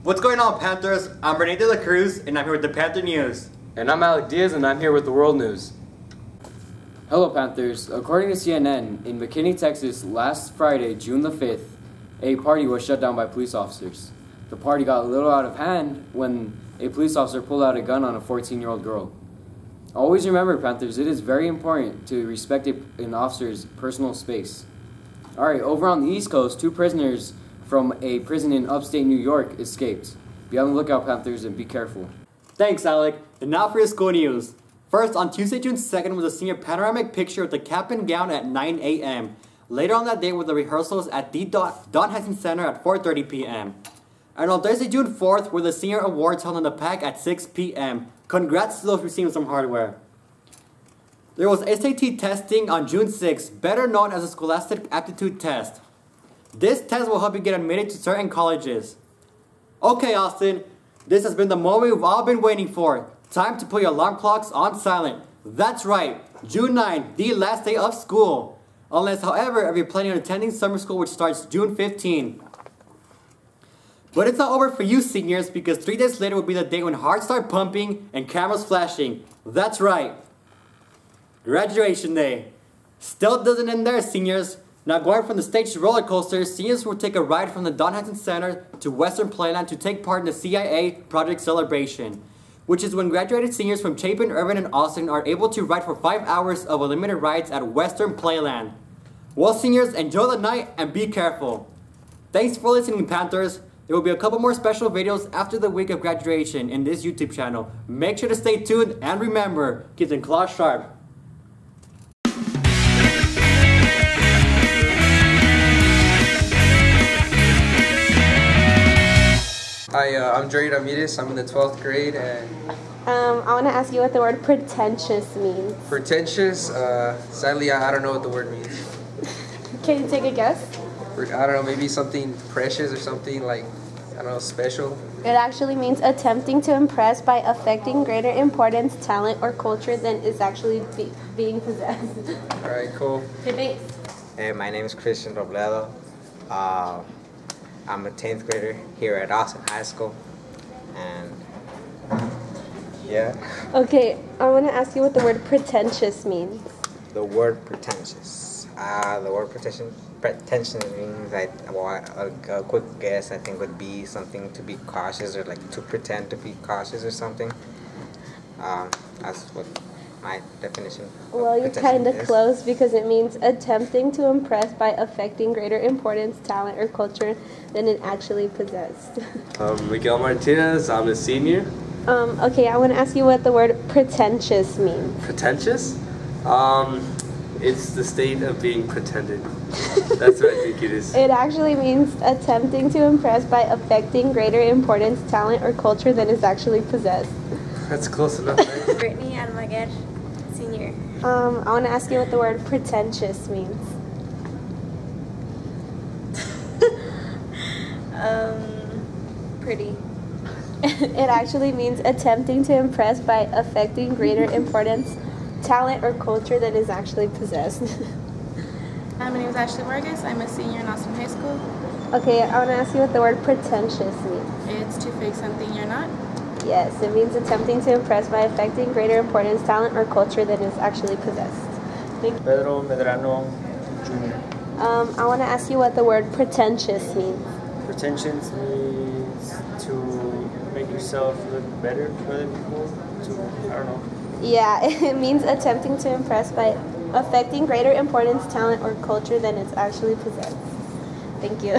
What's going on, Panthers? I'm Rene De La Cruz, and I'm here with the Panther News. And I'm Alec Diaz, and I'm here with the World News. Hello, Panthers. According to CNN, in McKinney, Texas, last Friday, June the 5th, a party was shut down by police officers. The party got a little out of hand when a police officer pulled out a gun on a 14-year-old girl. Always remember, Panthers, it is very important to respect an officer's personal space. Alright, over on the East Coast, 2 prisoners from a prison in upstate New York escaped. Be on the lookout, Panthers, and be careful. Thanks, Alec. And now for your school news. First, on Tuesday, June 2nd, was a senior panoramic picture with the cap and gown at 9 a.m. Later on that day were the rehearsals at the Don Heston Center at 4:30 p.m. And on Thursday, June 4th, were the senior awards held in the PAC at 6 p.m. Congrats to those receiving some hardware. There was SAT testing on June 6th, better known as the Scholastic Aptitude Test. This test will help you get admitted to certain colleges. Okay, Austin, this has been the moment we've all been waiting for. Time to put your alarm clocks on silent. That's right, June 9th, the last day of school. Unless, however, if you're planning on attending summer school, which starts June 15. But it's not over for you, seniors, because 3 days later will be the day when hearts start pumping and cameras flashing. That's right, graduation day. Still doesn't end there, seniors. Now, going from the staged roller coaster, seniors will take a ride from the Don Heston Center to Western Playland to take part in the CIA Project Celebration, which is when graduated seniors from Chapin, Irvine, and Austin are able to ride for 5 hours of unlimited rides at Western Playland. Well, seniors, enjoy the night and be careful. Thanks for listening, Panthers. There will be a couple more special videos after the week of graduation in this YouTube channel. Make sure to stay tuned and remember, keep them claws sharp. Hi, I'm Dre Ramirez. I'm in the 12th grade, and I want to ask you what the word pretentious means. pretentious. Sadly, I don't know what the word means. Can you take a guess? I don't know, maybe something precious or something like, I don't know, special. It actually means attempting to impress by affecting greater importance, talent, or culture than is actually being possessed. All right, cool. Okay, thanks. Hey, my name is Christian Robledo. I'm a 10th grader here at Austin High School, and yeah. Okay, I want to ask you what the word pretentious means. The word pretentious. The word pretentious means like, well, a quick guess I think would be something to be cautious, or like to pretend to be cautious or something. That's what my definition of Well, you're pretentious kind of is. close because it means attempting to impress by affecting greater importance, talent, or culture than it actually possessed. Miguel Martinez, I'm a senior. Okay, I want to ask you what the word pretentious means. Pretentious? It's the state of being pretended. That's what I think it is. It actually means attempting to impress by affecting greater importance, talent, or culture than is actually possessed. That's close enough, right? Brittany Almaguer, senior. I want to ask you what the word pretentious means. Pretty. It actually means attempting to impress by affecting greater importance, talent, or culture than is actually possessed. My name is Ashley Vargas. I'm a senior in Austin High School. Okay, I want to ask you what the word pretentious means. It's to fake something you're not. Yes, it means attempting to impress by affecting greater importance, talent, or culture than is actually possessed. Pedro Medrano Jr. I want to ask you what the word pretentious means. Pretensions means to make yourself look better for other people. I don't know. Yeah, it means attempting to impress by affecting greater importance, talent, or culture than it's actually possessed. Thank you.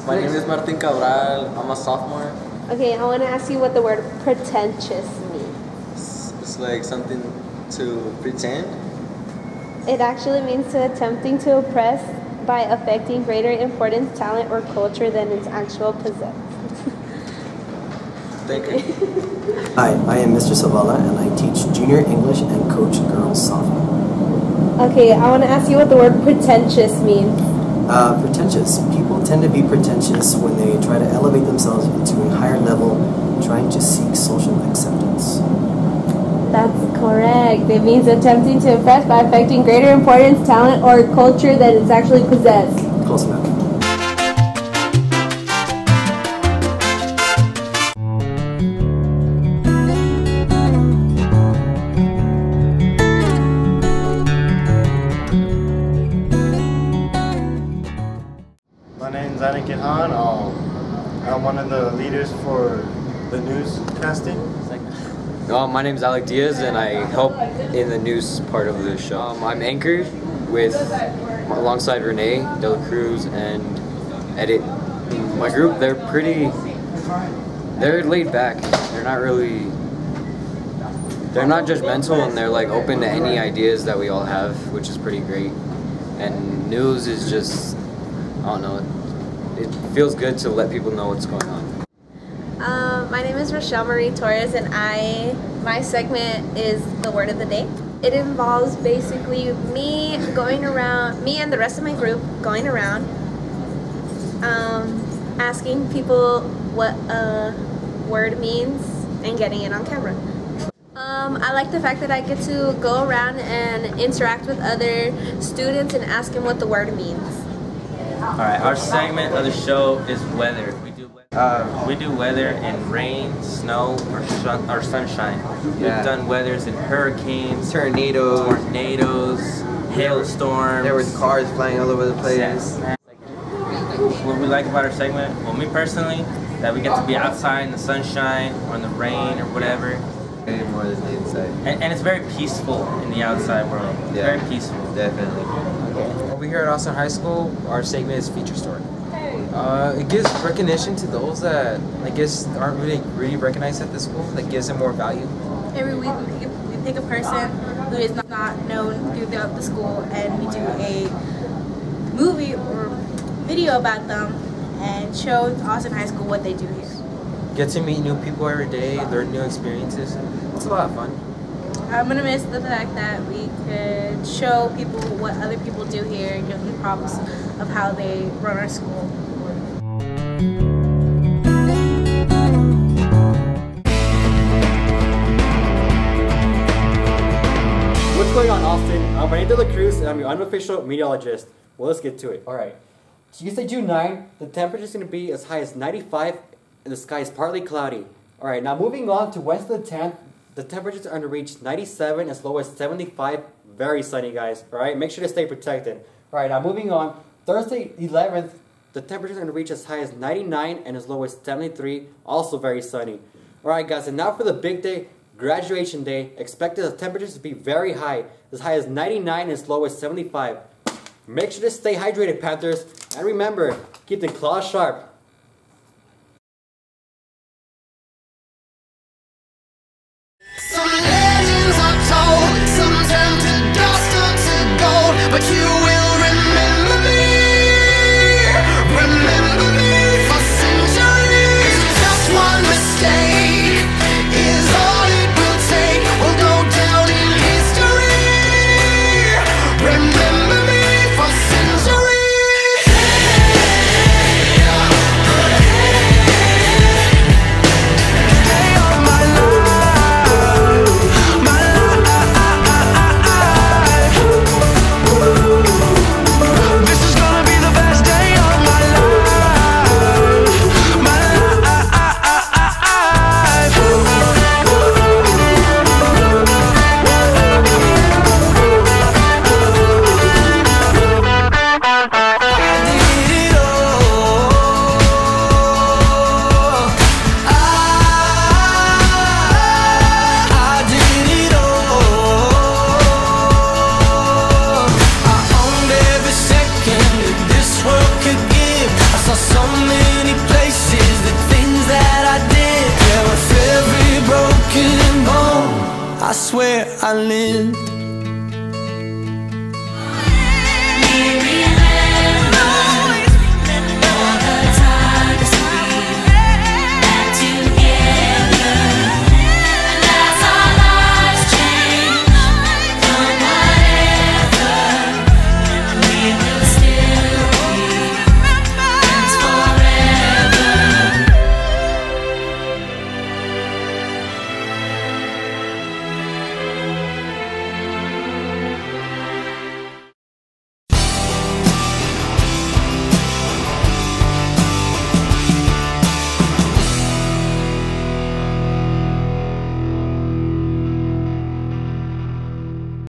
My name is Martin Cabral. I'm a sophomore. Okay, I want to ask you what the word pretentious means. It's like something to pretend. It actually means to attempting to oppress by affecting greater importance, talent, or culture than its actual possessed. Thank you. Hi, I am Mr. Savala, and I teach junior English and coach girls softball. Okay, I want to ask you what the word pretentious means. Pretentious. People tend to be pretentious when they try to elevate themselves into a higher level, trying to seek social acceptance. That's correct. It means attempting to impress by affecting greater importance, talent, or culture than it's actually possessed. Close enough. name's Anakin Han. I'm one of the leaders for the newscasting. My name's Alec Diaz, and I help in the news part of the show. I'm anchored alongside Renee De La Cruz and Edit. My group, they're laid back. They're not judgmental, and they're like open to any ideas that we all have, which is pretty great. And news is just, I don't know, it feels good to let people know what's going on. My name is Rochelle Marie Torres, and my segment is the word of the day. It involves basically me and the rest of my group going around asking people what a word means and getting it on camera. I like the fact that I get to go around and interact with other students and ask them what the word means. Alright, our segment of the show is weather. We do weather in rain, snow, or sunshine. Yeah. We've done weathers in hurricanes, tornadoes, hailstorms. There was cars flying all over the place. Yes. What we like about our segment, well, me personally, that we get to be outside in the sunshine or in the rain or whatever. More than the inside. And it's very peaceful in the outside world. Yeah, very peaceful. Definitely. Over here at Austin High School, our segment is Feature Story. It gives recognition to those that I guess aren't really recognized at the school. That gives them more value. Every week we pick a person who is not known throughout the school, and we do a movie or video about them and show Austin High School what they do here. Get to meet new people every day, learn new experiences. It's a lot of fun. I'm gonna miss the fact that we could show people what other people do here and give them props of how they run our school. What's going on, Austin? I'm Renee De La Cruz, and I'm your unofficial meteorologist. Well, let's get to it. Alright. Tuesday, June 9, the temperature is going to be as high as 95, and the sky is partly cloudy. Alright, now moving on to Wednesday the 10th, the temperatures are going to reach 97 as low as 75. Very sunny, guys. Alright, make sure to stay protected. Alright, now moving on. Thursday 11th, the temperatures are going to reach as high as 99 and as low as 73. Also very sunny. Alright, guys, and now for the big day, graduation day. Expected the temperatures to be very high as 99 and as low as 75. Make sure to stay hydrated, Panthers. And remember, keep the claws sharp. Some legends are told, some turn to dust or to gold, but you will remember me for centuries. Just one mistake is all it will take. We'll go down in history. Remember me for centuries. I swear I lived